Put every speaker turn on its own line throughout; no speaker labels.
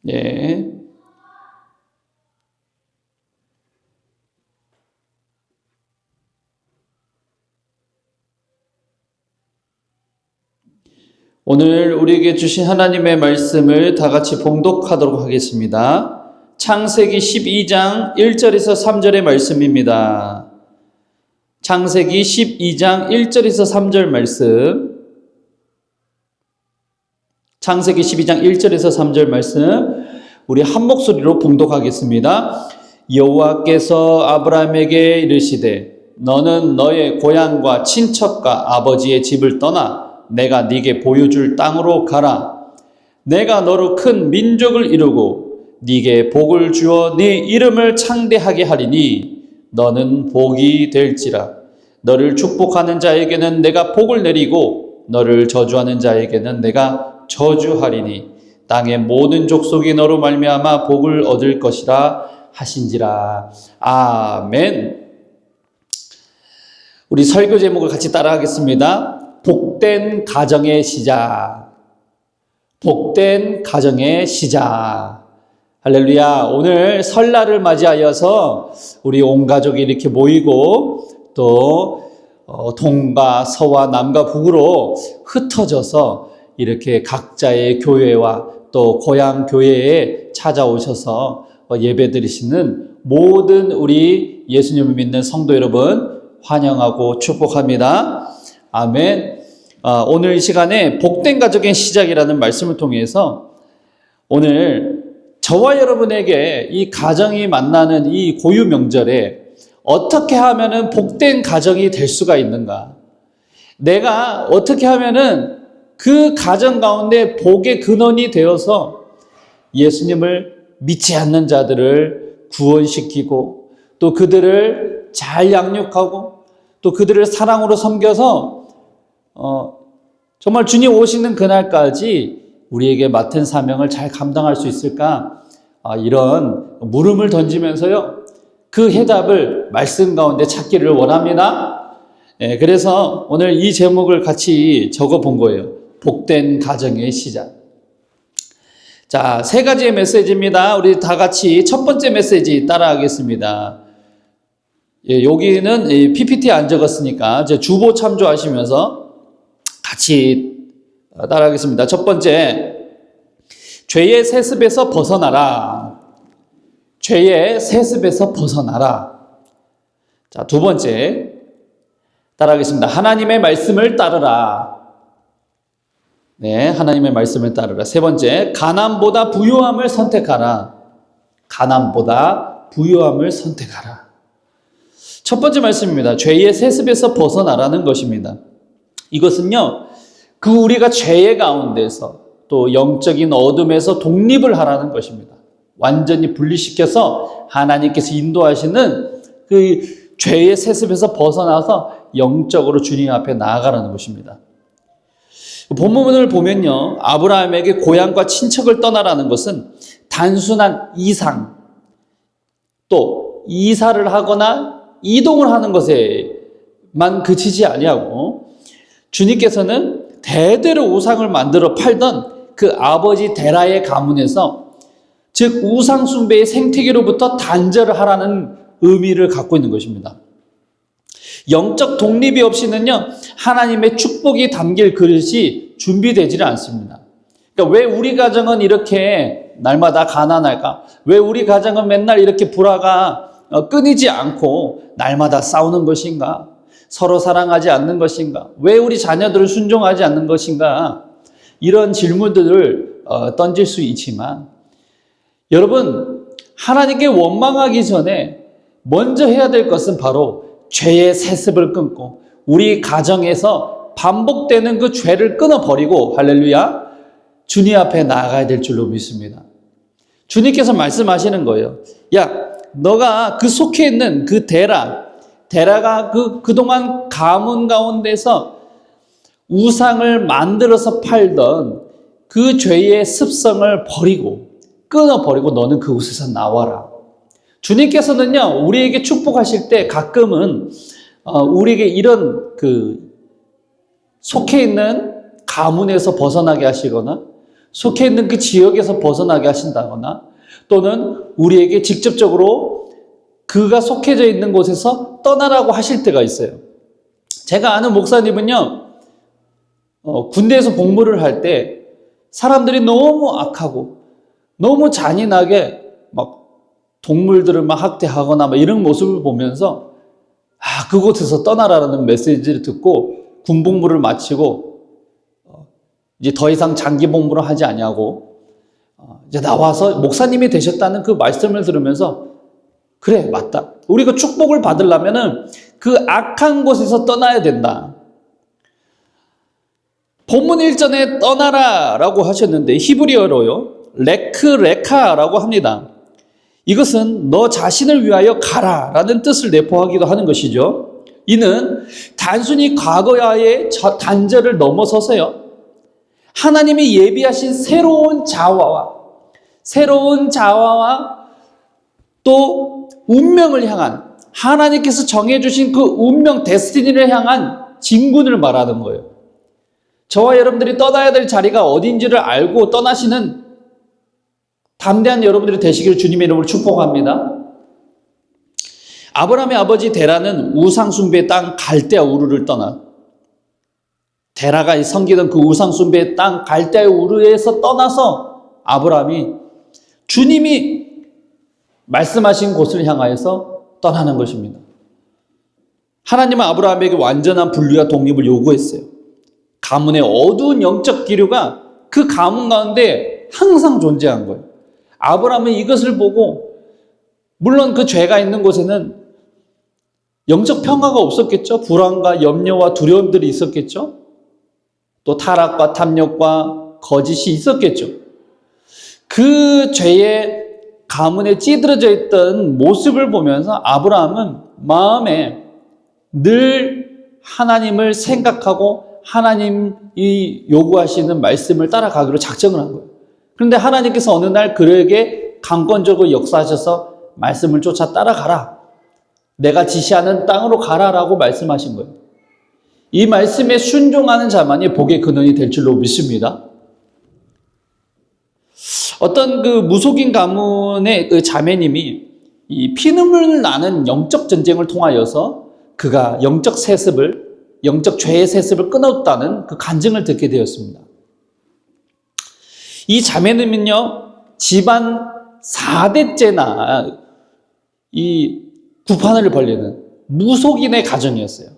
네. 오늘 우리에게 주신 하나님의 말씀을 다 같이 봉독하도록 하겠습니다. 창세기 12장 1절에서 3절의 말씀입니다. 창세기 12장 1절에서 3절 말씀. 창세기 12장 1절에서 3절 말씀 우리 한 목소리로 봉독하겠습니다. 여호와께서 아브라함에게 이르시되 너는 너의 고향과 친척과 아버지의 집을 떠나 내가 네게 보여줄 땅으로 가라. 내가 너로 큰 민족을 이루고 네게 복을 주어 네 이름을 창대하게 하리니 너는 복이 될지라. 너를 축복하는 자에게는 내가 복을 내리고 너를 저주하는 자에게는 내가 저주하리니 땅의 모든 족속이 너로 말미암아 복을 얻을 것이라 하신지라. 아멘. 우리 설교 제목을 같이 따라하겠습니다. 복된 가정의 시작. 복된 가정의 시작. 할렐루야. 오늘 설날을 맞이하여서 우리 온 가족이 이렇게 모이고 또 동과 서와 남과 북으로 흩어져서 이렇게 각자의 교회와 또 고향 교회에 찾아오셔서 예배 드리시는 모든 우리 예수님을 믿는 성도 여러분 환영하고 축복합니다. 아멘. 오늘 이 시간에 복된 가족의 시작이라는 말씀을 통해서 오늘 저와 여러분에게 이 가정이 만나는 이 고유 명절에 어떻게 하면은 복된 가정이 될 수가 있는가? 내가 어떻게 하면은 그 가정 가운데 복의 근원이 되어서 예수님을 믿지 않는 자들을 구원시키고 또 그들을 잘 양육하고 또 그들을 사랑으로 섬겨서 정말 주님 오시는 그날까지 우리에게 맡은 사명을 잘 감당할 수 있을까? 이런 물음을 던지면서요. 그 해답을 말씀 가운데 찾기를 원합니다. 그래서 오늘 이 제목을 같이 적어 본 거예요. 복된 가정의 시작. 자, 세 가지의 메시지입니다. 우리 다 같이 첫 번째 메시지 따라하겠습니다. 여기는 PPT 안 적었으니까 주보 참조하시면서 같이 따라하겠습니다. 첫 번째, 죄의 세습에서 벗어나라. 죄의 세습에서 벗어나라. 자, 두 번째, 따라하겠습니다. 하나님의 말씀을 따르라. 네, 하나님의 말씀을 따르라. 세 번째, 가난보다 부유함을 선택하라. 가난보다 부유함을 선택하라. 첫 번째 말씀입니다. 죄의 세습에서 벗어나라는 것입니다. 이것은요, 그 우리가 죄의 가운데서 또 영적인 어둠에서 독립을 하라는 것입니다. 완전히 분리시켜서 하나님께서 인도하시는 그 죄의 세습에서 벗어나서 영적으로 주님 앞에 나아가라는 것입니다. 본문을 보면요, 아브라함에게 고향과 친척을 떠나라는 것은 단순한 이상, 또 이사를 하거나 이동을 하는 것에만 그치지 아니하고 주님께서는 대대로 우상을 만들어 팔던 그 아버지 데라의 가문에서, 즉 우상 숭배의 생태계로부터 단절을 하라는 의미를 갖고 있는 것입니다. 영적 독립이 없이는요, 하나님의 축복이 담길 그릇이 준비되지를 않습니다. 그러니까 왜 우리 가정은 이렇게 날마다 가난할까? 왜 우리 가정은 맨날 이렇게 불화가 끊이지 않고 날마다 싸우는 것인가? 서로 사랑하지 않는 것인가? 왜 우리 자녀들은 순종하지 않는 것인가? 이런 질문들을 던질 수 있지만, 여러분, 하나님께 원망하기 전에 먼저 해야 될 것은 바로 죄의 세습을 끊고 우리 가정에서 반복되는 그 죄를 끊어버리고, 할렐루야, 주님 앞에 나아가야 될 줄로 믿습니다. 주님께서 말씀하시는 거예요. 야, 너가 그 속해 있는 그 데라가 그동안 가문 가운데서 우상을 만들어서 팔던 그 죄의 습성을 버리고 끊어버리고 너는 그곳에서 나와라. 주님께서는요, 우리에게 축복하실 때 가끔은 우리에게 이런 속해 있는 가문에서 벗어나게 하시거나 속해 있는 그 지역에서 벗어나게 하신다거나 또는 우리에게 직접적으로 그가 속해져 있는 곳에서 떠나라고 하실 때가 있어요. 제가 아는 목사님은요, 군대에서 복무를 할 때 사람들이 너무 악하고 너무 잔인하게 막 동물들을 막 학대하거나 막 이런 모습을 보면서 그곳에서 떠나라는 메시지를 듣고 군복무를 마치고 이제 더 이상 장기 복무를 하지 아니하고 이제 나와서 목사님이 되셨다는 그 말씀을 들으면서 그래, 맞다. 우리가 축복을 받으려면은 그 악한 곳에서 떠나야 된다. 본문 1절에 떠나라라고 하셨는데 히브리어로요, 레크레카라고 합니다. 이것은 너 자신을 위하여 가라라는 뜻을 내포하기도 하는 것이죠. 이는 단순히 과거와의 단절을 넘어서서요, 하나님이 예비하신 새로운 자화와 또 운명을 향한, 하나님께서 정해주신 그 운명 데스티니를 향한 진군을 말하는 거예요. 저와 여러분들이 떠나야 될 자리가 어딘지를 알고 떠나시는 담대한 여러분들이 되시기를 주님의 이름으로 축복합니다. 아브라함의 아버지 데라는 우상숭배의 땅 갈대아 우르를 떠나, 데라가 섬기던 그 우상숭배의 땅 갈대아 우르에서 떠나서 아브라함이 주님이 말씀하신 곳을 향하여서 떠나는 것입니다. 하나님은 아브라함에게 완전한 분리와 독립을 요구했어요. 가문의 어두운 영적 기류가 그 가문 가운데 항상 존재한 거예요. 아브라함은 이것을 보고, 물론 그 죄가 있는 곳에는 영적 평화가 없었겠죠. 불안과 염려와 두려움들이 있었겠죠. 또 타락과 탐욕과 거짓이 있었겠죠. 그 죄의 가문에 찌들어져 있던 모습을 보면서 아브라함은 마음에 늘 하나님을 생각하고 하나님이 요구하시는 말씀을 따라가기로 작정을 한 거예요. 그런데 하나님께서 어느 날 그에게 강권적으로 역사하셔서 말씀을 쫓아 따라가라. 내가 지시하는 땅으로 가라라고 말씀하신 거예요. 이 말씀에 순종하는 자만이 복의 근원이 될 줄로 믿습니다. 어떤 그 무속인 가문의 그 자매님이 이 피눈물 나는 영적 전쟁을 통하여서 그가 영적 죄의 세습을 끊었다는 그 간증을 듣게 되었습니다. 이 자매님은요, 집안 4대째나 이 구판을 벌리는 무속인의 가정이었어요.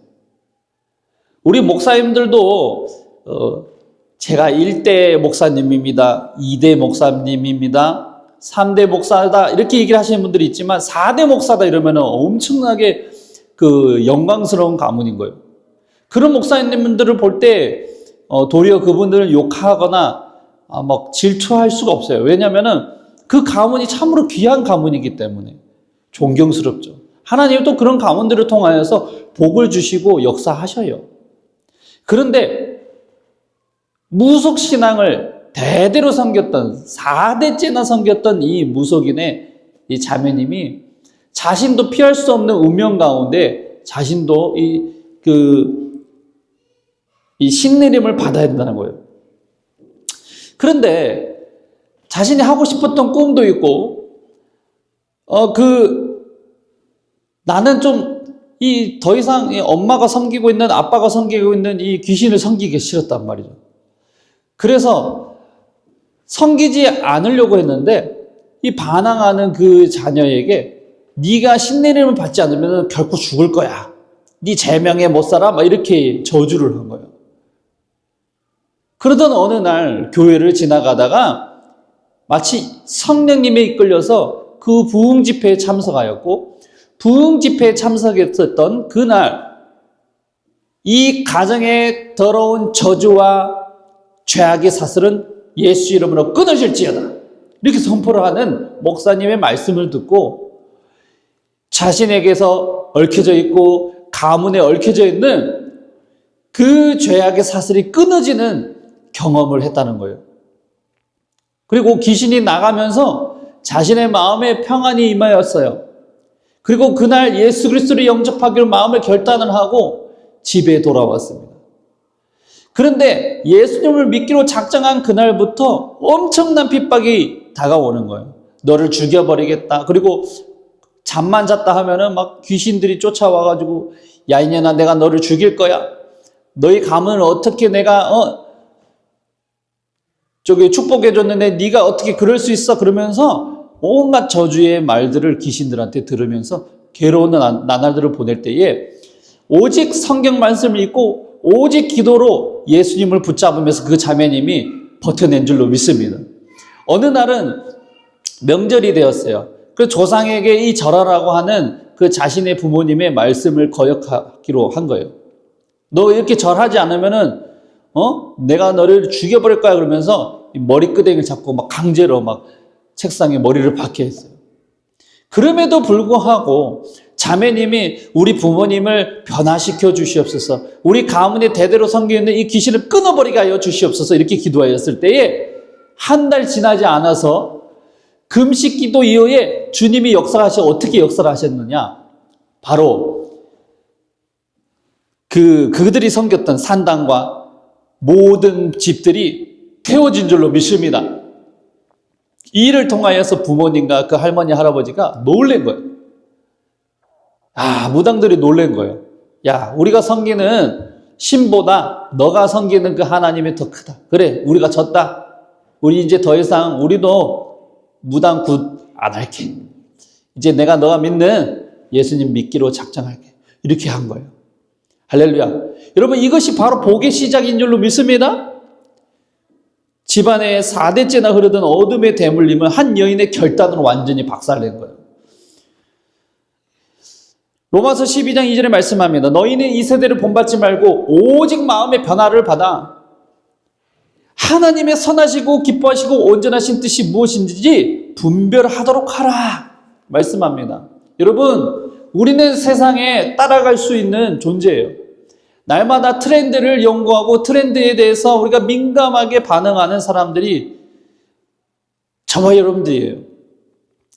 우리 목사님들도 제가 1대 목사님입니다, 2대 목사님입니다, 3대 목사다 이렇게 얘기를 하시는 분들이 있지만 4대 목사다 이러면 엄청나게 그 영광스러운 가문인 거예요. 그런 목사님들을 볼 때 도리어 그분들을 욕하거나 막 질투할 수가 없어요. 왜냐하면 그 가문이 참으로 귀한 가문이기 때문에 존경스럽죠. 하나님은 또 그런 가문들을 통하여서 복을 주시고 역사하셔요. 그런데 무속신앙을 대대로 섬겼던 4대째나 섬겼던 이 무속인의 이 자매님이 자신도 피할 수 없는 운명 가운데 자신도 이 신내림을 받아야 된다는 거예요. 그런데 자신이 하고 싶었던 꿈도 있고, 나는 좀 더 이상 엄마가 섬기고 있는, 아빠가 섬기고 있는 이 귀신을 섬기기 싫었단 말이죠. 그래서 섬기지 않으려고 했는데 이 반항하는 그 자녀에게 네가 신내림을 받지 않으면 결코 죽을 거야. 네 제명에 못 살아. 막 이렇게 저주를 한 거예요. 그러던 어느 날 교회를 지나가다가 마치 성령님에 이끌려서 그 부흥 집회에 참석하였고, 부흥 집회에 참석했었던 그날 이 가정에 더러운 저주와 죄악의 사슬은 예수 이름으로 끊어질지어다 이렇게 선포를 하는 목사님의 말씀을 듣고 자신에게서 얽혀져 있고 가문에 얽혀져 있는 그 죄악의 사슬이 끊어지는 경험을 했다는 거예요. 그리고 귀신이 나가면서 자신의 마음에 평안이 임하였어요. 그리고 그날 예수 그리스도를 영접하기로 마음을 결단을 하고 집에 돌아왔습니다. 그런데 예수님을 믿기로 작정한 그날부터 엄청난 핍박이 다가오는 거예요. 너를 죽여버리겠다. 그리고 잠만 잤다 하면은 막 귀신들이 쫓아와가지고 야 이년아 내가 너를 죽일 거야. 너희 가문을 어떻게 내가 저기 축복해줬는데 네가 어떻게 그럴 수 있어? 그러면서 온갖 저주의 말들을 귀신들한테 들으면서 괴로운 나날들을 보낼 때에 오직 성경 말씀을 읽고 오직 기도로 예수님을 붙잡으면서 그 자매님이 버텨낸 줄로 믿습니다. 어느 날은 명절이 되었어요. 그 조상에게 이 절하라고 하는 그 자신의 부모님의 말씀을 거역하기로 한 거예요. 너 이렇게 절하지 않으면은 내가 너를 죽여버릴 거야 그러면서 머리끄댕이를 잡고 막 강제로 막 책상에 머리를 박게 했어요. 그럼에도 불구하고 자매님이 우리 부모님을 변화시켜 주시옵소서, 우리 가문의 대대로 섬기는 이 귀신을 끊어버리게 하여 주시옵소서 이렇게 기도하였을 때에 한 달 지나지 않아서 금식 기도 이후에 주님이 어떻게 역사를 하셨느냐, 바로 그들이 섬겼던 산당과 모든 집들이 태워진 줄로 믿습니다. 이 일을 통하여서 부모님과 그 할머니 할아버지가 놀란 거예요. 무당들이 놀란 거예요. 야, 우리가 섬기는 신보다 너가 섬기는 그 하나님이 더 크다. 그래, 우리가 졌다. 우리 이제 더 이상 우리도 무당 굿 안 할게. 이제 내가 너가 믿는 예수님 믿기로 작정할게. 이렇게 한 거예요. 할렐루야. 여러분, 이것이 바로 복의 시작인 줄로 믿습니다. 집안에 4대째나 흐르던 어둠의 대물림을 한 여인의 결단으로 완전히 박살낸 거예요. 로마서 12장 2절에 말씀합니다. 너희는 이 세대를 본받지 말고 오직 마음의 변화를 받아 하나님의 선하시고 기뻐하시고 온전하신 뜻이 무엇인지 분별하도록 하라 말씀합니다. 여러분, 우리는 세상에 따라갈 수 있는 존재예요. 날마다 트렌드를 연구하고 트렌드에 대해서 우리가 민감하게 반응하는 사람들이 저와 여러분들이에요.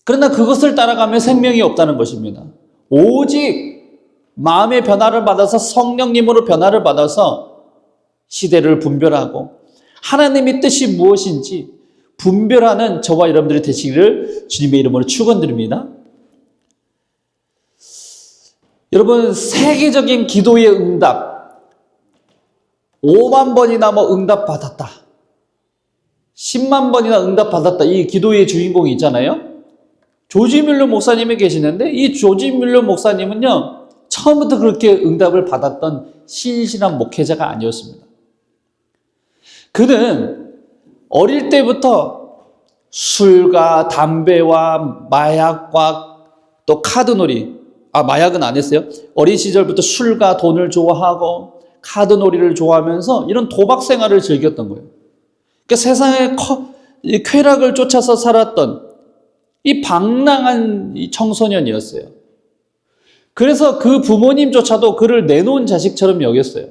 그러나 그것을 따라가면 생명이 없다는 것입니다. 오직 마음의 변화를 받아서 성령님으로 변화를 받아서 시대를 분별하고 하나님의 뜻이 무엇인지 분별하는 저와 여러분들이 되시기를 주님의 이름으로 축원드립니다. 여러분, 세계적인 기도의 응답 5만 번이나 응답 받았다, 10만 번이나 응답 받았다, 이 기도의 주인공이 있잖아요. 조지 뮬러 목사님이 계시는데 이 조지 뮬러 목사님은요, 처음부터 그렇게 응답을 받았던 신실한 목회자가 아니었습니다. 그는 어릴 때부터 술과 담배와 마약과 또 카드놀이, 마약은 안 했어요. 어린 시절부터 술과 돈을 좋아하고 카드놀이를 좋아하면서 이런 도박 생활을 즐겼던 거예요. 그러니까 세상의 쾌락을 쫓아서 살았던 이 방랑한 청소년이었어요. 그래서 그 부모님조차도 그를 내놓은 자식처럼 여겼어요.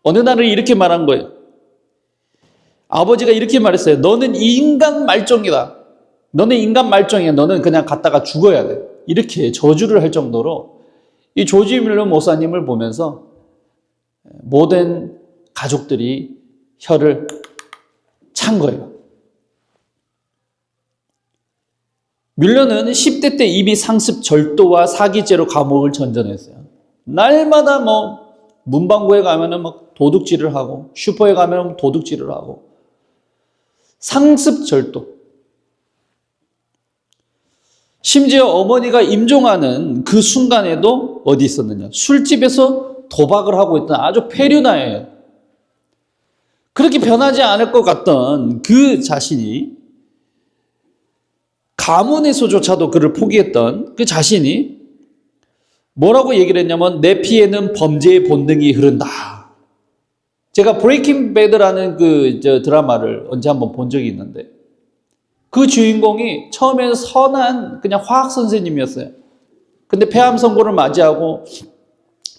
어느 날은 이렇게 말한 거예요. 아버지가 이렇게 말했어요. 너는 인간 말종이다. 너는 인간 말종이야. 너는 그냥 갔다가 죽어야 돼. 이렇게 저주를 할 정도로 이 조지 뮬러 목사님을 보면서 모든 가족들이 혀를 찬 거예요. 뮬러는 10대 때 이미 상습 절도와 사기죄로 감옥을 전전했어요. 날마다 문방구에 가면은 도둑질을 하고 슈퍼에 가면 도둑질을 하고 상습 절도. 심지어 어머니가 임종하는 그 순간에도 어디 있었느냐? 술집에서 도박을 하고 있던 아주 폐륜아예요. 그렇게 변하지 않을 것 같던 그 자신이, 가문에서조차도 그를 포기했던 그 자신이 뭐라고 얘기를 했냐면, 내 피에는 범죄의 본능이 흐른다. 제가 브레이킹 배드라는 드라마를 언제 한번 본 적이 있는데, 그 주인공이 처음에는 선한 그냥 화학 선생님이었어요. 근데 폐암 선고를 맞이하고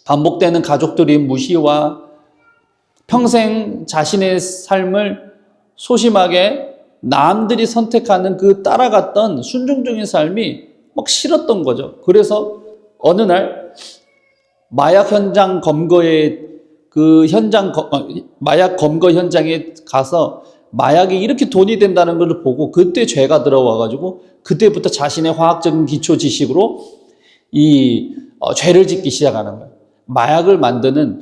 반복되는 가족들의 무시와 평생 자신의 삶을 소심하게 남들이 선택하는 그 따라갔던 순종적인 삶이 막 싫었던 거죠. 그래서 어느 날 마약 현장 검거에 그 마약 검거 현장에 가서 마약이 이렇게 돈이 된다는 걸 보고 그때 죄가 들어와가지고 그때부터 자신의 화학적인 기초 지식으로 죄를 짓기 시작하는 거예요. 마약을 만드는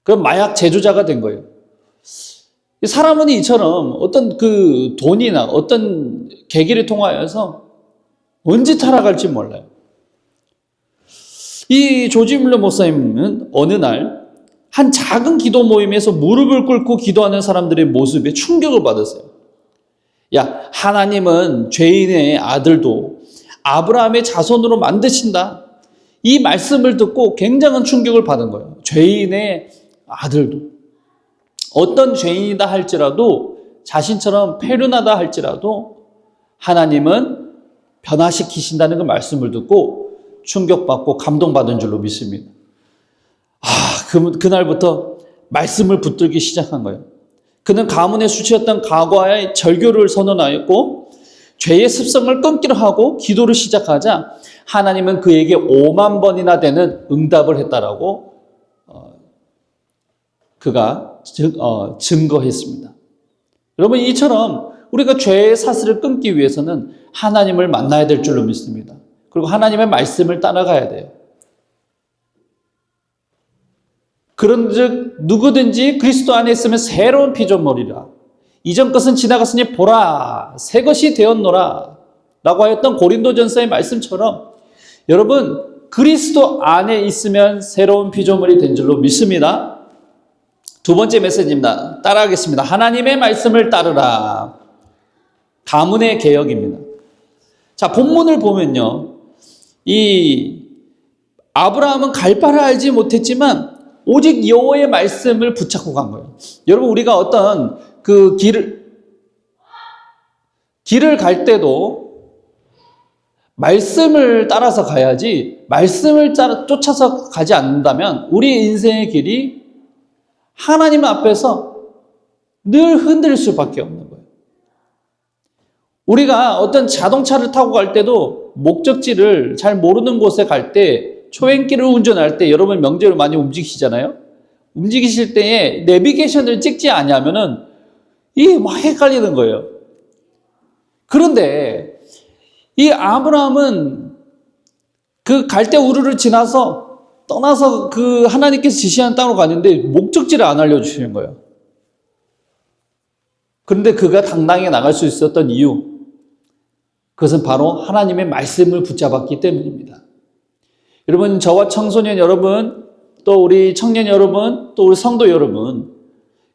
그런 마약 제조자가 된 거예요. 사람은 이처럼 어떤 그 돈이나 어떤 계기를 통하여서 언제 타락할지 몰라요. 이 조지 뮬러 목사님은 어느 날 한 작은 기도 모임에서 무릎을 꿇고 기도하는 사람들의 모습에 충격을 받았어요. 야, 하나님은 죄인의 아들도 아브라함의 자손으로 만드신다. 이 말씀을 듣고 굉장한 충격을 받은 거예요. 죄인의 아들도. 어떤 죄인이다 할지라도 자신처럼 패륜하다 할지라도 하나님은 변화시키신다는 그 말씀을 듣고 충격받고 감동받은 줄로 믿습니다. 그날부터 말씀을 붙들기 시작한 거예요. 그는 가문의 수치였던 과거의 절교를 선언하였고 죄의 습성을 끊기로 하고 기도를 시작하자 하나님은 그에게 5만 번이나 되는 응답을 했다라고 그가 증거했습니다. 여러분, 이처럼 우리가 죄의 사슬을 끊기 위해서는 하나님을 만나야 될 줄로 믿습니다. 그리고 하나님의 말씀을 따라가야 돼요. 그런즉 누구든지 그리스도 안에 있으면 새로운 피조물이라. 이전 것은 지나갔으니 보라, 새 것이 되었노라 라고 하였던 고린도전서의 말씀처럼 여러분, 그리스도 안에 있으면 새로운 피조물이 된 줄로 믿습니다. 두 번째 메시지입니다. 따라하겠습니다. 하나님의 말씀을 따르라. 가문의 개혁입니다. 자, 본문을 보면요, 이 아브라함은 갈 바를 알지 못했지만 오직 여호와의 말씀을 붙잡고 간 거예요. 여러분, 우리가 어떤 그 길을 갈 때도 말씀을 따라서 가야지, 말씀을 쫓아서 가지 않는다면 우리 인생의 길이 하나님 앞에서 늘 흔들릴 수밖에 없는 거예요. 우리가 어떤 자동차를 타고 갈 때도 목적지를 잘 모르는 곳에 갈 때, 초행길을 운전할 때 여러분 명제로 많이 움직이시잖아요. 움직이실 때에 내비게이션을 찍지 않으면은 이게 막 헷갈리는 거예요. 그런데 이 아브라함은 그 갈대 우르를 지나서 떠나서 그 하나님께서 지시한 땅으로 갔는데 목적지를 안 알려주시는 거예요. 그런데 그가 당당히 나갈 수 있었던 이유, 그것은 바로 하나님의 말씀을 붙잡았기 때문입니다. 여러분, 저와 청소년 여러분, 또 우리 청년 여러분, 또 우리 성도 여러분,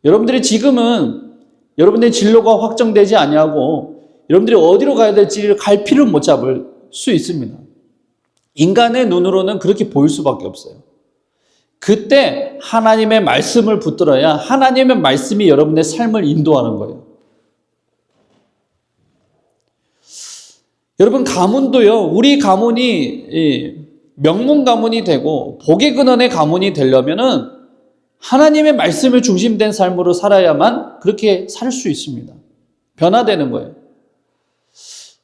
여러분들이 지금은 여러분들의 진로가 확정되지 아니하고 여러분들이 어디로 가야 될지를 갈피를 못 잡을 수 있습니다. 인간의 눈으로는 그렇게 보일 수밖에 없어요. 그때 하나님의 말씀을 붙들어야 하나님의 말씀이 여러분의 삶을 인도하는 거예요. 여러분, 가문도요, 우리 가문이 명문 가문이 되고 복의 근원의 가문이 되려면은 하나님의 말씀을 중심된 삶으로 살아야만 그렇게 살 수 있습니다. 변화되는 거예요.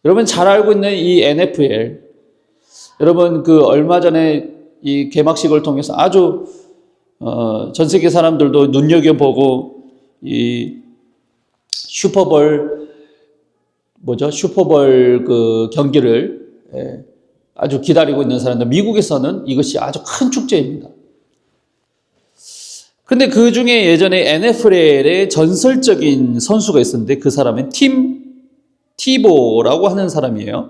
여러분 잘 알고 있는 이 NFL, 여러분 그 얼마 전에 이 개막식을 통해서 아주 전 세계 사람들도 눈여겨보고 이 슈퍼볼 그 경기를 아주 기다리고 있는 사람들, 미국에서는 이것이 아주 큰 축제입니다. 근데 그 중에 예전에 NFL에 전설적인 선수가 있었는데 그 사람은 팀 티보라고 하는 사람이에요.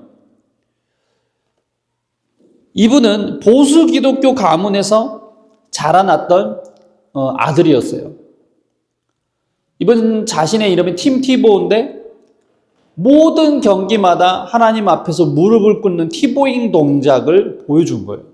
이분은 보수 기독교 가문에서 자라났던 아들이었어요. 이분 자신의 이름이 팀 티보인데 모든 경기마다 하나님 앞에서 무릎을 꿇는 티보잉 동작을 보여준 거예요.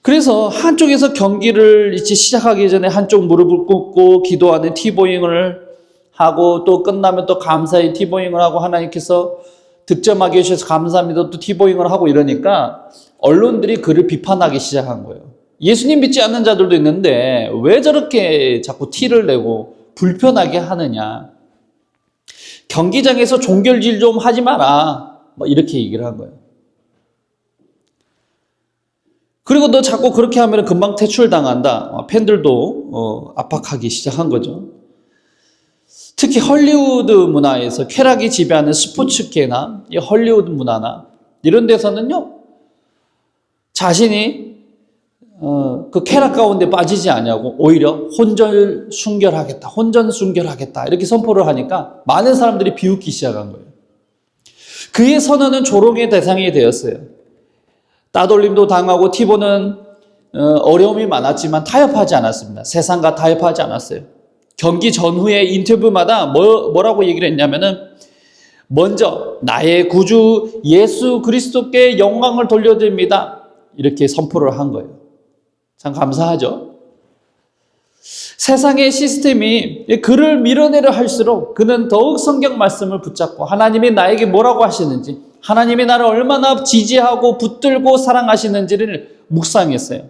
그래서 한쪽에서 경기를 이제 시작하기 전에 한쪽 무릎을 꿇고 기도하는 티보잉을 하고 또 끝나면 또 감사의 티보잉을 하고 하나님께서 득점하게 해주셔서 감사합니다 또 티보잉을 하고 이러니까 언론들이 그를 비판하기 시작한 거예요. 예수님 믿지 않는 자들도 있는데 왜 저렇게 자꾸 티를 내고 불편하게 하느냐. 경기장에서 종결질 좀 하지 마라. 뭐 이렇게 얘기를 한 거예요. 그리고 너 자꾸 그렇게 하면 금방 퇴출당한다. 팬들도 압박하기 시작한 거죠. 특히 헐리우드 문화에서 쾌락이 지배하는 스포츠계나 이 헐리우드 문화나 이런 데서는요, 자신이 그 쾌락 가운데 빠지지 않냐고 오히려 혼전 순결하겠다 이렇게 선포를 하니까 많은 사람들이 비웃기 시작한 거예요. 그의 선언은 조롱의 대상이 되었어요. 따돌림도 당하고 티보는 어려움이 많았지만 타협하지 않았습니다. 세상과 타협하지 않았어요. 경기 전후의 인터뷰마다 뭐라고 얘기를 했냐면은, 먼저 나의 구주 예수 그리스도께 영광을 돌려드립니다, 이렇게 선포를 한 거예요. 참 감사하죠. 세상의 시스템이 그를 밀어내려 할수록 그는 더욱 성경 말씀을 붙잡고 하나님이 나에게 뭐라고 하시는지, 하나님이 나를 얼마나 지지하고 붙들고 사랑하시는지를 묵상했어요.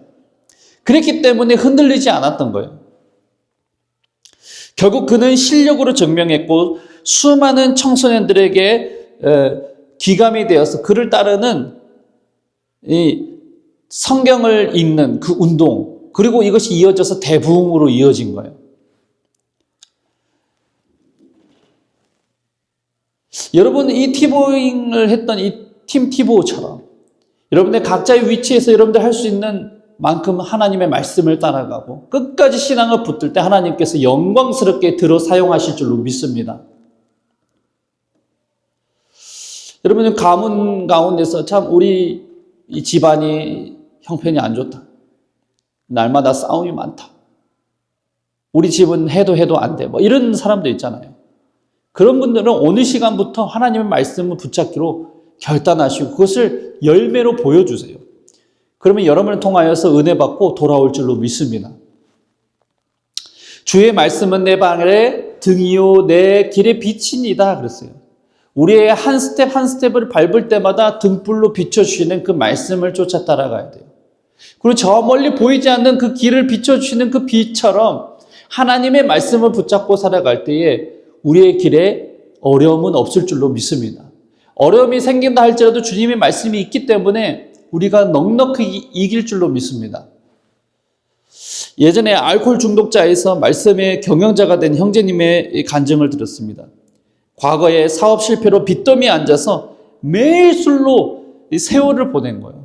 그랬기 때문에 흔들리지 않았던 거예요. 결국 그는 실력으로 증명했고 수많은 청소년들에게 기감이 되어서 그를 따르는 이 성경을 읽는 그 운동, 그리고 이것이 이어져서 대부흥으로 이어진 거예요. 여러분, 이 티보잉을 했던 이 팀 티보처럼 여러분의 각자의 위치에서 여러분들 할 수 있는 만큼 하나님의 말씀을 따라가고 끝까지 신앙을 붙들 때 하나님께서 영광스럽게 들어 사용하실 줄로 믿습니다. 여러분, 가문 가운데서 참 우리 이 집안이 형편이 안 좋다, 날마다 싸움이 많다, 우리 집은 해도 안 돼, 뭐 이런 사람도 있잖아요. 그런 분들은 어느 시간부터 하나님의 말씀을 붙잡기로 결단하시고 그것을 열매로 보여주세요. 그러면 여러분을 통하여서 은혜 받고 돌아올 줄로 믿습니다. 주의 말씀은 내 발의 등이요 내 길의 빛이니이다 그랬어요. 우리의 한 스텝 한 스텝을 밟을 때마다 등불로 비춰주시는 그 말씀을 쫓아 따라가야 돼요. 그리고 저 멀리 보이지 않는 그 길을 비춰주시는 그 빛처럼 하나님의 말씀을 붙잡고 살아갈 때에 우리의 길에 어려움은 없을 줄로 믿습니다. 어려움이 생긴다 할지라도 주님의 말씀이 있기 때문에 우리가 넉넉히 이길 줄로 믿습니다. 예전에 알코올 중독자에서 말씀의 경영자가 된 형제님의 간증을 들었습니다. 과거에 사업 실패로 빚더미에 앉아서 매일 술로 세월을 보낸 거예요.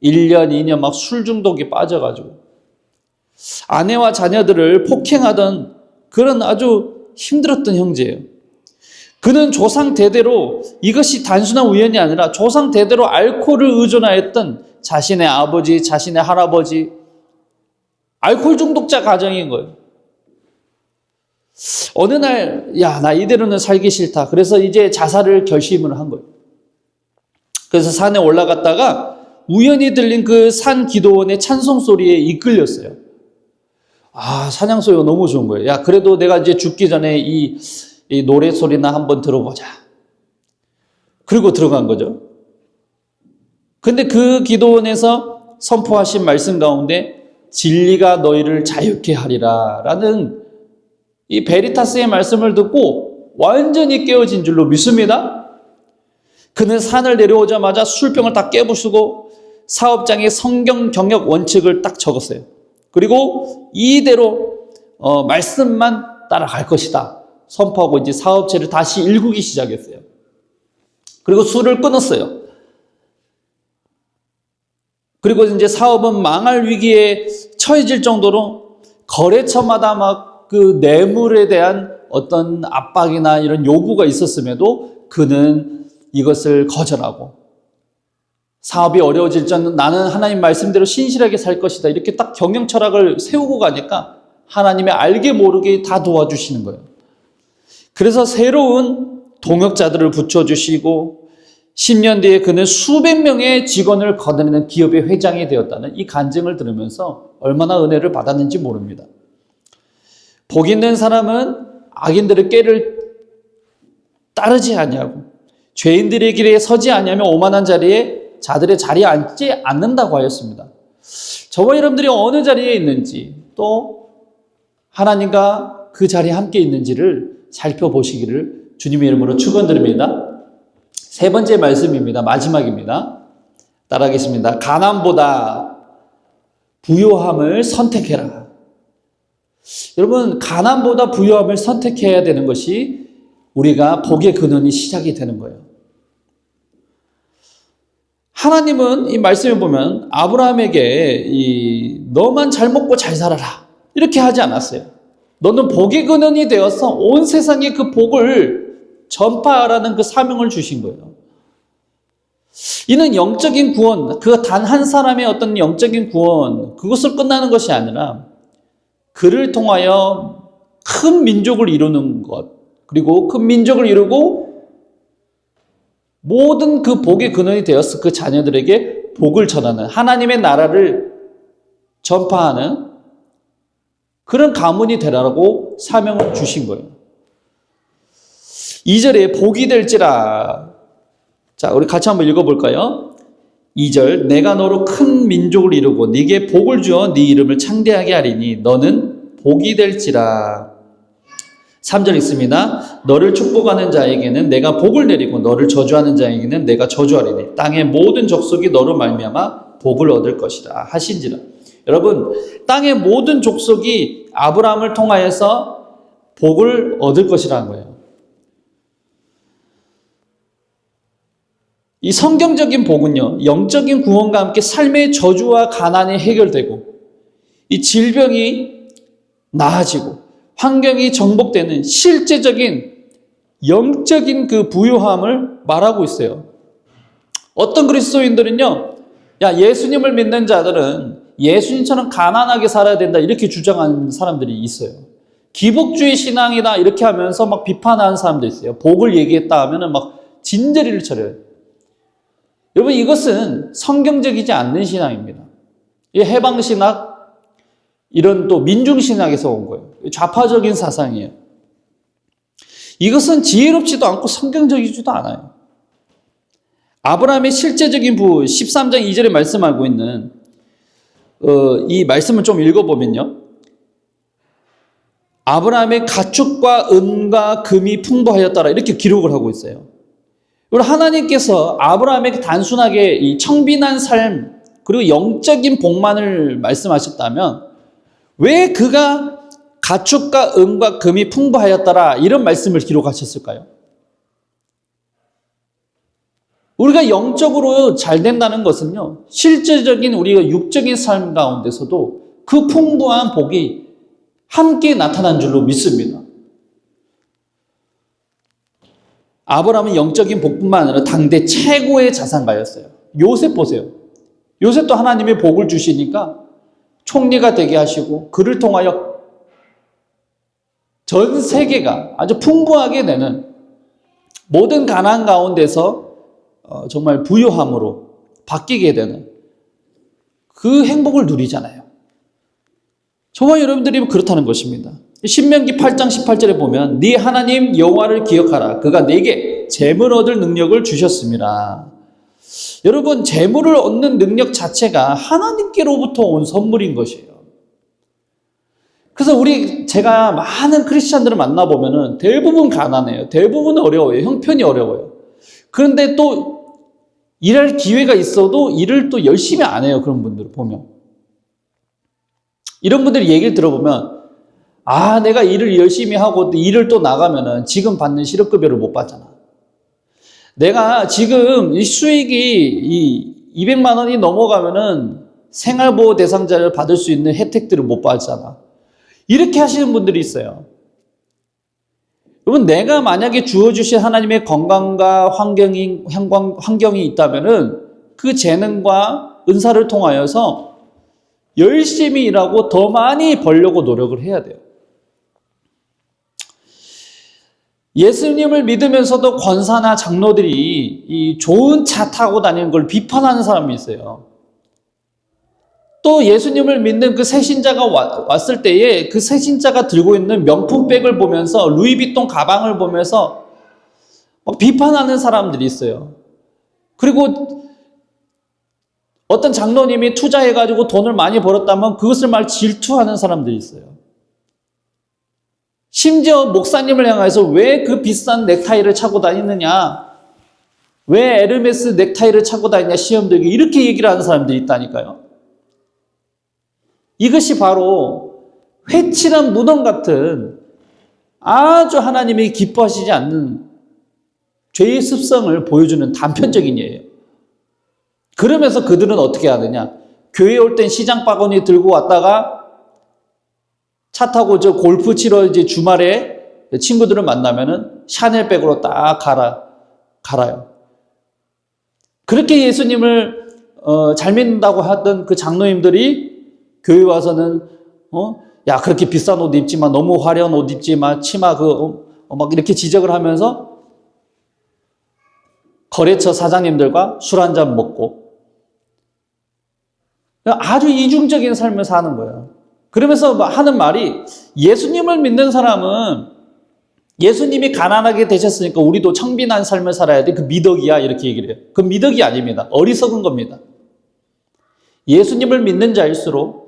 1년, 2년 막 술 중독에 빠져가지고 아내와 자녀들을 폭행하던 그런 아주 힘들었던 형제예요. 그는 조상 대대로, 이것이 단순한 우연이 아니라 조상 대대로 알코올을 의존하였던 자신의 아버지, 자신의 할아버지, 알코올 중독자 가정인 거예요. 어느 날, 나 이대로는 살기 싫다. 그래서 이제 자살을 결심을 한 거예요. 그래서 산에 올라갔다가 우연히 들린 그 산 기도원의 찬송 소리에 이끌렸어요. 찬양 소리가 너무 좋은 거예요. 그래도 내가 이제 죽기 전에 이 노래 소리나 한번 들어보자. 그리고 들어간 거죠. 근데 그 기도원에서 선포하신 말씀 가운데 진리가 너희를 자유케 하리라 라는 이 베리타스의 말씀을 듣고 완전히 깨어진 줄로 믿습니다. 그는 산을 내려오자마자 술병을 다 깨부수고 사업장에 성경 경영 원칙을 딱 적었어요. 그리고 이대로 말씀만 따라갈 것이다 선포하고 이제 사업체를 다시 일구기 시작했어요. 그리고 술을 끊었어요. 그리고 이제 사업은 망할 위기에 처해질 정도로 거래처마다 막 그 뇌물에 대한 어떤 압박이나 이런 요구가 있었음에도 그는 이것을 거절하고 사업이 어려워질 전 나는 하나님 말씀대로 신실하게 살 것이다 이렇게 딱 경영 철학을 세우고 가니까 하나님의 알게 모르게 다 도와주시는 거예요. 그래서 새로운 동역자들을 붙여주시고 10년 뒤에 그는 수백 명의 직원을 거느리는 기업의 회장이 되었다는 이 간증을 들으면서 얼마나 은혜를 받았는지 모릅니다. 복 있는 사람은 악인들의 꾀를 따르지 아니하고 죄인들의 길에 서지 아니하며 오만한 자리에 자들의 자리에 앉지 않는다고 하였습니다. 저와 여러분들이 어느 자리에 있는지 또 하나님과 그 자리에 함께 있는지를 살펴보시기를 주님의 이름으로 축원드립니다. 세 번째 말씀입니다. 마지막입니다. 따라하겠습니다. 가난보다 부요함을 선택해라. 여러분, 가난보다 부요함을 선택해야 되는 것이 우리가 복의 근원이 시작이 되는 거예요. 하나님은 이 말씀에 보면 아브라함에게 너만 잘 먹고 잘 살아라 이렇게 하지 않았어요. 너는 복의 근원이 되어서 온 세상에 그 복을 전파하라는 그 사명을 주신 거예요. 이는 영적인 구원, 그 단 한 사람의 어떤 영적인 구원, 그것을 끝나는 것이 아니라 그를 통하여 큰 민족을 이루는 것, 그리고 큰 민족을 이루고 모든 그 복의 근원이 되어서 그 자녀들에게 복을 전하는, 하나님의 나라를 전파하는 그런 가문이 되라고 사명을 주신 거예요. 2절에 복이 될지라. 자, 우리 같이 한번 읽어볼까요? 2절, 내가 너로 큰 민족을 이루고 네게 복을 주어 네 이름을 창대하게 하리니 너는 복이 될지라. 3절 읽습니다. 너를 축복하는 자에게는 내가 복을 내리고 너를 저주하는 자에게는 내가 저주하리니 땅의 모든 족속이 너로 말미암아 복을 얻을 것이라 하신지라. 여러분, 땅의 모든 족속이 아브라함을 통하여서 복을 얻을 것이라는 거예요. 이 성경적인 복은요, 영적인 구원과 함께 삶의 저주와 가난이 해결되고 이 질병이 나아지고 환경이 정복되는 실제적인 영적인 그 부요함을 말하고 있어요. 어떤 그리스도인들은요, 야, 예수님을 믿는 자들은 예수님처럼 가난하게 살아야 된다 이렇게 주장하는 사람들이 있어요. 기복주의 신앙이다 이렇게 하면서 막 비판하는 사람도 있어요. 복을 얘기했다 하면은 막 진저리를 쳐요. 여러분, 이것은 성경적이지 않는 신앙입니다. 이 해방신학, 이런 또 민중신학에서 온 거예요. 좌파적인 사상이에요. 이것은 지혜롭지도 않고 성경적이지도 않아요. 아브라함의 실제적인 부 13장 2절에 말씀하고 있는 이 말씀을 좀 읽어보면요, 아브라함의 가축과 은과 금이 풍부하였더라 이렇게 기록을 하고 있어요. 하나님께서 아브라함에게 단순하게 이 청빈한 삶 그리고 영적인 복만을 말씀하셨다면 왜 그가 가축과 은과 금이 풍부하였더라 이런 말씀을 기록하셨을까요? 우리가 영적으로 잘 된다는 것은요, 실제적인 우리가 육적인 삶 가운데서도 그 풍부한 복이 함께 나타난 줄로 믿습니다. 아브라함은 영적인 복뿐만 아니라 당대 최고의 자산가였어요. 요셉 보세요. 요셉도 하나님의 복을 주시니까 총리가 되게 하시고 그를 통하여 전 세계가 아주 풍부하게 되는 모든 가난 가운데서 정말 부요함으로 바뀌게 되는 그 행복을 누리잖아요. 저와 여러분들이 그렇다는 것입니다. 신명기 8장 18절에 보면 네 하나님 여호와를 기억하라. 그가 네게 재물 얻을 능력을 주셨습니다. 여러분, 재물을 얻는 능력 자체가 하나님께로부터 온 선물인 것이에요. 그래서 제가 많은 크리스찬들을 만나보면은 대부분 가난해요. 대부분 어려워요. 형편이 어려워요. 그런데 또 일할 기회가 있어도 일을 또 열심히 안 해요. 그런 분들을 보면. 이런 분들이 얘기를 들어보면 내가 일을 열심히 하고 일을 또 나가면은 지금 받는 실업급여를 못 받잖아. 내가 지금 이 수익이 200만 원이 넘어가면은 생활보호 대상자를 받을 수 있는 혜택들을 못 받잖아. 이렇게 하시는 분들이 있어요. 여러분, 내가 만약에 주어주신 하나님의 건강과 환경이 있다면은 그 재능과 은사를 통하여서 열심히 일하고 더 많이 벌려고 노력을 해야 돼요. 예수님을 믿으면서도 권사나 장로들이 이 좋은 차 타고 다니는 걸 비판하는 사람이 있어요. 또 예수님을 믿는 그 새신자가 왔을 때에 그 새신자가 들고 있는 명품백을 보면서 루이비통 가방을 보면서 막 비판하는 사람들이 있어요. 그리고 어떤 장로님이 투자해가지고 돈을 많이 벌었다면 그것을 막 질투하는 사람들이 있어요. 심지어 목사님을 향해서 왜 그 비싼 넥타이를 차고 다니느냐, 왜 에르메스 넥타이를 차고 다니냐, 시험 들기, 이렇게 얘기를 하는 사람들이 있다니까요. 이것이 바로 회칠한 무덤 같은 아주 하나님이 기뻐하시지 않는 죄의 습성을 보여주는 단편적인 예예요. 그러면서 그들은 어떻게 하느냐? 교회에 올 땐 시장 바구니 들고 왔다가 차 타고 저 골프 치러 이제 주말에 친구들을 만나면은 샤넬백으로 딱 갈아요. 그렇게 예수님을 잘 믿는다고 하던 그 장로님들이 교회 와서는 야 그렇게 비싼 옷 입지 마, 너무 화려한 옷 입지 마, 치마 막 이렇게 지적을 하면서 거래처 사장님들과 술 한잔 먹고 아주 이중적인 삶을 사는 거예요. 그러면서 하는 말이 예수님을 믿는 사람은 예수님이 가난하게 되셨으니까 우리도 청빈한 삶을 살아야 돼. 그 미덕이야 이렇게 얘기를 해요. 그 미덕이 아닙니다. 어리석은 겁니다. 예수님을 믿는 자일수록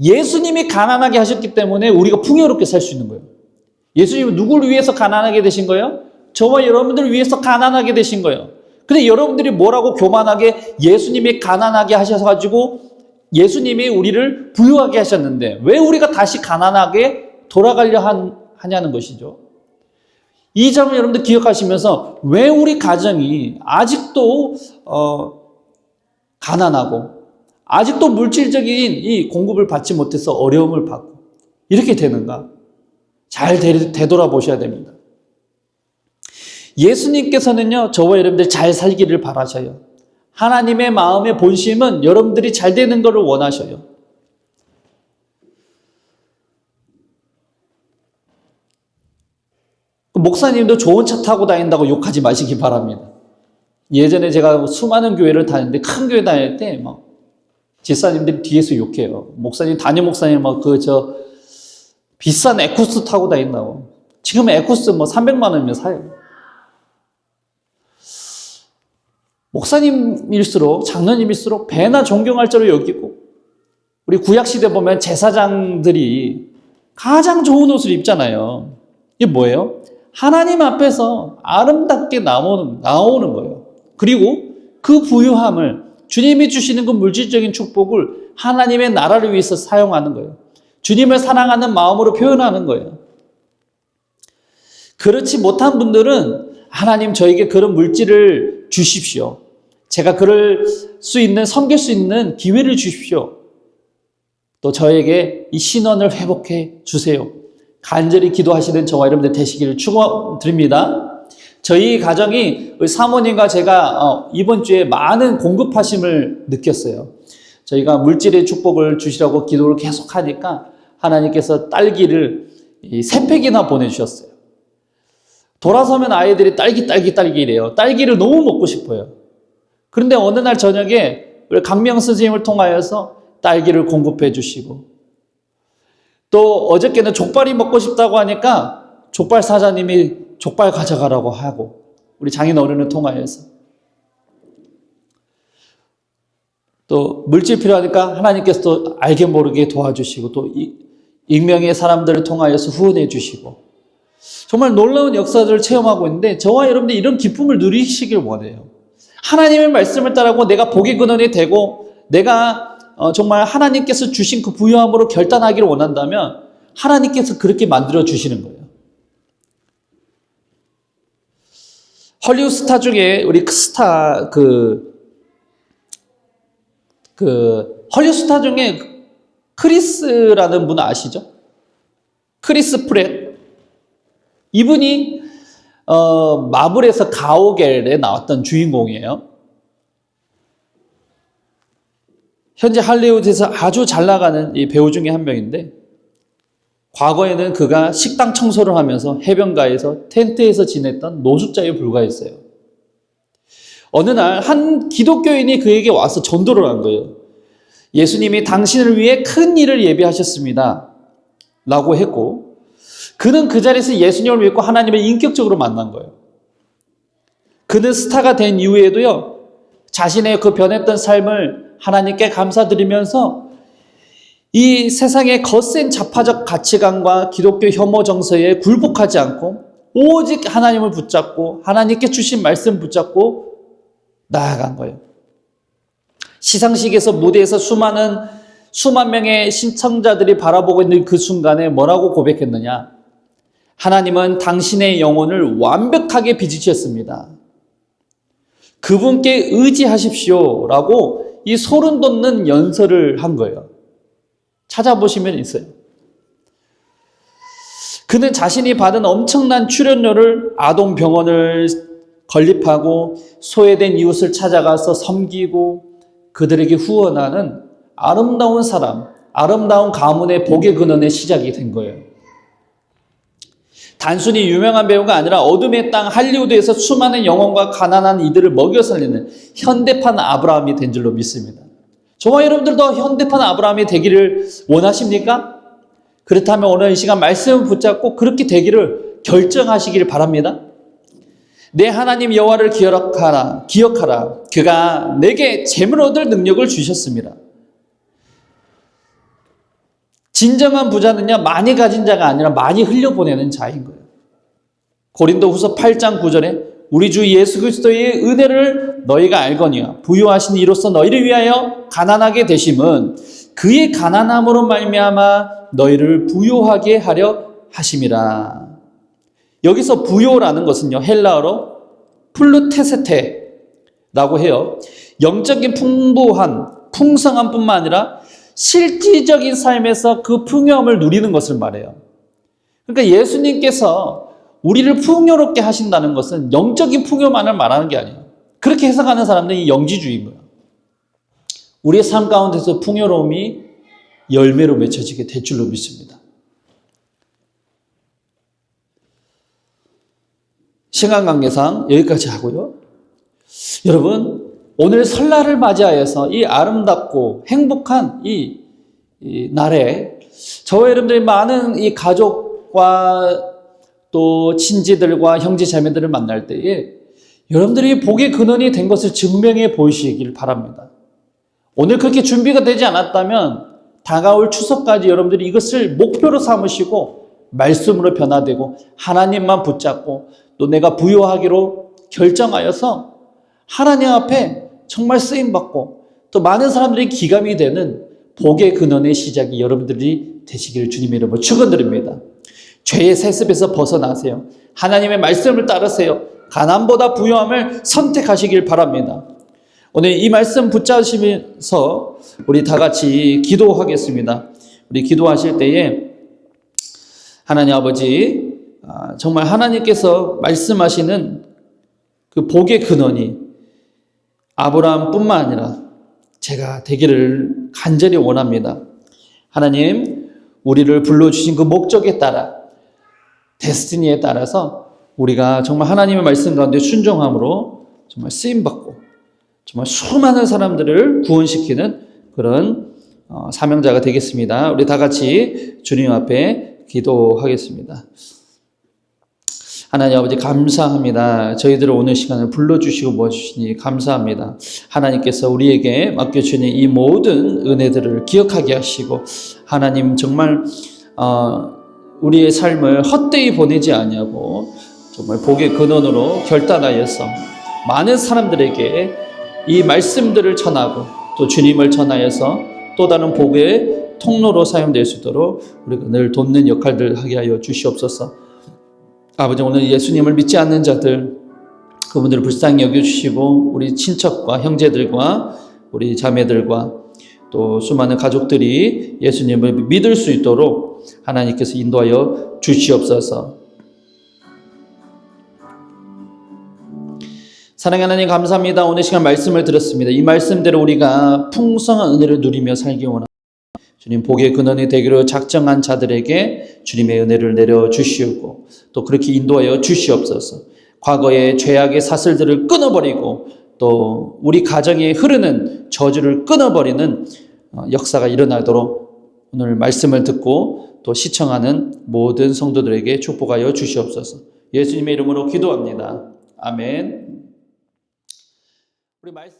예수님이 가난하게 하셨기 때문에 우리가 풍요롭게 살 수 있는 거예요. 예수님은 누구를 위해서 가난하게 되신 거예요? 저와 여러분들을 위해서 가난하게 되신 거예요. 근데 여러분들이 뭐라고 교만하게 예수님이 가난하게 하셔가지고 예수님이 우리를 부유하게 하셨는데 왜 우리가 다시 가난하게 돌아가려 하냐는 것이죠. 이 점을 여러분들 기억하시면서 왜 우리 가정이 아직도 가난하고 아직도 물질적인 이 공급을 받지 못해서 어려움을 받고 이렇게 되는가? 잘 되돌아보셔야 됩니다. 예수님께서는요, 저와 여러분들 잘 살기를 바라셔요. 하나님의 마음의 본심은 여러분들이 잘 되는 것을 원하셔요. 목사님도 좋은 차 타고 다닌다고 욕하지 마시기 바랍니다. 예전에 제가 수많은 교회를 다녔는데 큰 교회 다닐 때 막 집사님들이 뒤에서 욕해요. 목사님, 담임 목사님 막 비싼 에쿠스 타고 다닌다고. 지금 에쿠스 300만 원이면 사요. 목사님일수록, 장로님일수록 배나 존경할 자로 여기고, 우리 구약시대 보면 제사장들이 가장 좋은 옷을 입잖아요. 이게 뭐예요? 하나님 앞에서 아름답게 나오는 거예요. 그리고 그 부유함을 주님이 주시는 그 물질적인 축복을 하나님의 나라를 위해서 사용하는 거예요. 주님을 사랑하는 마음으로 표현하는 거예요. 그렇지 못한 분들은 하나님 저에게 그런 물질을 주십시오. 제가 그럴 수 있는, 섬길 수 있는 기회를 주십시오. 또 저에게 이 신원을 회복해 주세요. 간절히 기도하시는 저와 여러분들 되시기를 축원드립니다. 저희 가정이 우리 사모님과 제가 이번 주에 많은 공급하심을 느꼈어요. 저희가 물질의 축복을 주시라고 기도를 계속 하니까 하나님께서 딸기를 3팩이나 보내주셨어요. 돌아서면 아이들이 딸기래요. 딸기를 너무 먹고 싶어요. 그런데 어느 날 저녁에 우리 강명 선생님을 통하여서 딸기를 공급해 주시고, 또 어저께는 족발이 먹고 싶다고 하니까 족발 사장님이 족발 가져가라고 하고, 우리 장인 어른을 통하여서 또 물질 필요하니까 하나님께서 또 알게 모르게 도와주시고, 또 익명의 사람들을 통하여서 후원해 주시고, 정말 놀라운 역사들을 체험하고 있는데 저와 여러분들 이런 기쁨을 누리시길 원해요. 하나님의 말씀을 따르고 내가 복의 근원이 되고 내가 정말 하나님께서 주신 그 부유함으로 결단하기를 원한다면 하나님께서 그렇게 만들어 주시는 거예요. 헐리우드 스타 중에 우리 헐리우드 스타 중에 크리스라는 분 아시죠? 크리스 프렛. 이분이 마블에서 가오갤에 나왔던 주인공이에요. 현재 할리우드에서 아주 잘 나가는 이 배우 중에 한 명인데, 과거에는 그가 식당 청소를 하면서 해변가에서 텐트에서 지냈던 노숙자에 불과했어요. 어느 날 한 기독교인이 그에게 와서 전도를 한 거예요. 예수님이 당신을 위해 큰 일을 예비하셨습니다 라고 했고, 그는 그 자리에서 예수님을 믿고 하나님을 인격적으로 만난 거예요. 그는 스타가 된 이후에도요, 자신의 그 변했던 삶을 하나님께 감사드리면서 이 세상의 거센 좌파적 가치관과 기독교 혐오 정서에 굴복하지 않고 오직 하나님을 붙잡고 하나님께 주신 말씀 붙잡고 나아간 거예요. 시상식에서 무대에서 수만 명의 신청자들이 바라보고 있는 그 순간에 뭐라고 고백했느냐? 하나님은 당신의 영혼을 완벽하게 빚으셨습니다. 그분께 의지하십시오 라고 이 소름 돋는 연설을 한 거예요. 찾아보시면 있어요. 그는 자신이 받은 엄청난 출연료를 아동병원을 건립하고 소외된 이웃을 찾아가서 섬기고 그들에게 후원하는 아름다운 사람, 아름다운 가문의 복의 근원의 시작이 된 거예요. 단순히 유명한 배우가 아니라 어둠의 땅 할리우드에서 수많은 영혼과 가난한 이들을 먹여 살리는 현대판 아브라함이 된 줄로 믿습니다. 저와 여러분들도 현대판 아브라함이 되기를 원하십니까? 그렇다면 오늘 이 시간 말씀을 붙잡고 그렇게 되기를 결정하시기를 바랍니다. 내 하나님 여호와를 기억하라. 그가 내게 재물 얻을 능력을 주셨습니다. 진정한 부자는요, 많이 가진 자가 아니라 많이 흘려보내는 자인 거예요. 고린도후서 8장 9절에 우리 주 예수 그리스도의 은혜를 너희가 알거니와 부유하신 이로써 너희를 위하여 가난하게 되심은 그의 가난함으로 말미암아 너희를 부유하게 하려 하심이라. 여기서 부요라는 것은요, 헬라어로 플루테세테라고 해요. 영적인 풍성함 뿐만 아니라 실질적인 삶에서 그 풍요함을 누리는 것을 말해요. 그러니까 예수님께서 우리를 풍요롭게 하신다는 것은 영적인 풍요만을 말하는 게 아니에요. 그렇게 해석하는 사람들이 영지주의인 거예요. 우리의 삶 가운데서 풍요로움이 열매로 맺혀지게 될 줄로 믿습니다. 시간 관계상 여기까지 하고요. 여러분, 오늘 설날을 맞이하여서 이 아름답고 행복한 이 날에 저와 여러분들이 많은 이 가족과 또 친지들과 형제 자매들을 만날 때에 여러분들이 복의 근원이 된 것을 증명해 보이시길 바랍니다. 오늘 그렇게 준비가 되지 않았다면 다가올 추석까지 여러분들이 이것을 목표로 삼으시고 말씀으로 변화되고 하나님만 붙잡고 또 내가 부유하기로 결정하여서 하나님 앞에 정말 쓰임받고 또 많은 사람들이 기감이 되는 복의 근원의 시작이 여러분들이 되시기를 주님의 이름으로 축원드립니다. 죄의 세습에서 벗어나세요. 하나님의 말씀을 따르세요. 가난보다 부유함을 선택하시길 바랍니다. 오늘 이 말씀 붙잡으시면서 우리 다 같이 기도하겠습니다. 우리 기도하실 때에 하나님 아버지, 정말 하나님께서 말씀하시는 그 복의 근원이 아브라함뿐만 아니라 제가 되기를 간절히 원합니다. 하나님, 우리를 불러주신 그 목적에 따라, 데스티니에 따라서 우리가 정말 하나님의 말씀 가운데 순종함으로 정말 쓰임받고 정말 수많은 사람들을 구원시키는 그런 사명자가 되겠습니다. 우리 다 같이 주님 앞에 기도하겠습니다. 하나님 아버지 감사합니다. 저희들을 오늘 시간을 불러주시고 모아주시니 감사합니다. 하나님께서 우리에게 맡겨주신 이 모든 은혜들을 기억하게 하시고 하나님 정말 우리의 삶을 헛되이 보내지 아니하고 정말 복의 근원으로 결단하여서 많은 사람들에게 이 말씀들을 전하고 또 주님을 전하여서 또 다른 복의 통로로 사용될 수 있도록 우리가 늘 돕는 역할들 하게 하여 주시옵소서. 아버지, 오늘 예수님을 믿지 않는 자들, 그분들을 불쌍히 여겨주시고 우리 친척과 형제들과 우리 자매들과 또 수많은 가족들이 예수님을 믿을 수 있도록 하나님께서 인도하여 주시옵소서. 사랑하는 하나님 감사합니다. 오늘 시간 말씀을 들었습니다. 이 말씀대로 우리가 풍성한 은혜를 누리며 살기 원합니다. 주님 복의 근원이 되기로 작정한 자들에게 주님의 은혜를 내려주시고 또 그렇게 인도하여 주시옵소서. 과거의 죄악의 사슬들을 끊어버리고 또 우리 가정에 흐르는 저주를 끊어버리는 역사가 일어나도록 오늘 말씀을 듣고 또 시청하는 모든 성도들에게 축복하여 주시옵소서. 예수님의 이름으로 기도합니다. 아멘. 우리 말씀